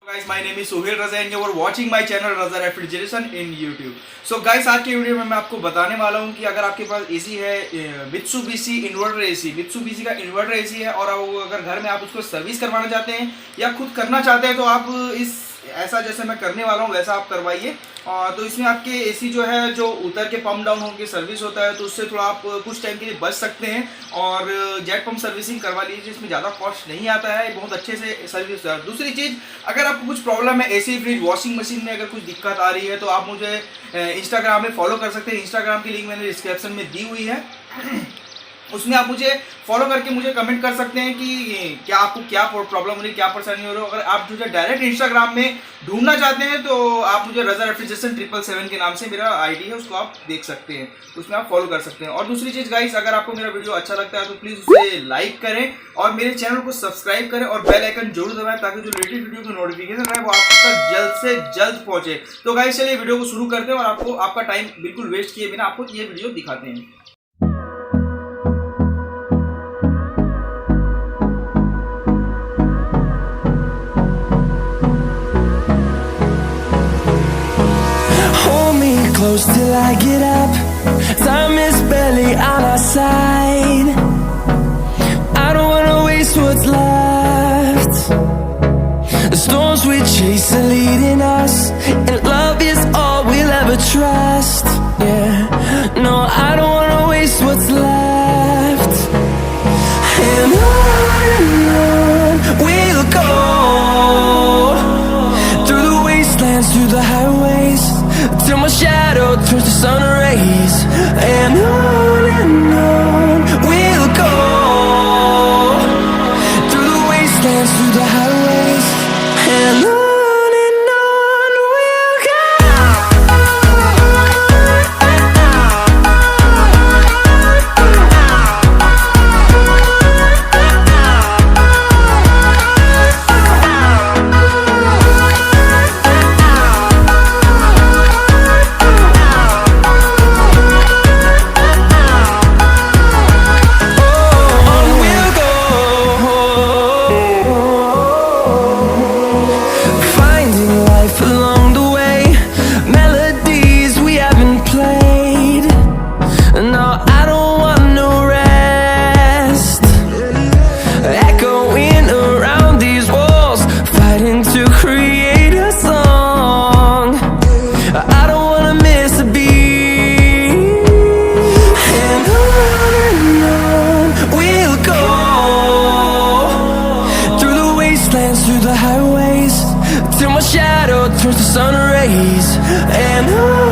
Guys, my name is Sohail Raza and you are watching my channel Raza Refrigeration in YouTube. So guys, आज की video में मैं आपको बताने वाला हूँ कि अगर आपके पास एसी है मित्सुबिशी इन्वर्टर एसी, मित्सुबिशी का इन्वर्टर एसी है और अगर घर में आप उसको सर्विस करवाना चाहते हैं या खुद करना चाहते हैं तो आप इस ऐसा जैसे मैं करने वाला हूँ वैसा आप करवाइए। तो इसमें आपके एसी जो है जो उतर के पंप डाउन होकर सर्विस होता है तो उससे थोड़ा आप कुछ टाइम के लिए बच सकते हैं और जेट पंप सर्विसिंग करवा लीजिए, इसमें ज़्यादा कॉस्ट नहीं आता है, बहुत अच्छे से सर्विस होता है। दूसरी चीज़, अगर आपको कुछ प्रॉब्लम है एसी फ्रिज वॉशिंग मशीन में अगर कुछ दिक्कत आ रही है तो आप मुझे इंस्टाग्राम में फॉलो कर सकते हैं। इंस्टाग्राम की लिंक मैंने डिस्क्रिप्शन में दी हुई है, उसमें आप मुझे फॉलो करके मुझे कमेंट कर सकते हैं कि क्या आपको क्या प्रॉब्लम हो रही है, क्या परेशानी हो रही है। अगर आप मुझे डायरेक्ट इंस्टाग्राम में ढूंढना चाहते हैं तो आप मुझे रजा रेफ्रिजरेशन 777 के नाम से मेरा आईडी है, उसको आप देख सकते हैं, उसमें आप फॉलो कर सकते हैं। और दूसरी चीज़ गाइस, अगर आपको मेरा वीडियो अच्छा लगता है तो प्लीज़ उसे लाइक करें और मेरे चैनल को सब्सक्राइब करें और बेल आइकन जरूर दबाएं ताकि जो लेटेस्ट वीडियो की नोटिफिकेशन है वो आप तक जल्द से जल्द पहुंचे। तो गाइस चलिए वीडियो को शुरू करते हैं और आपको आपका टाइम बिल्कुल वेस्ट किए बिना आपको ये वीडियो दिखाते हैं। Close till I get up. Time is barely on our side. I don't wanna waste what's left. The storms we chase are leading us, and love is all we'll ever trust. Yeah, no, I don't wanna waste what's left. And on we'll go, through the wastelands, through the highways, till my shadow turns to sun rays. And on we'll go, through the wastelands, through the highways, and on we'll go. Through the highways, till my shadow turns to sun rays. And on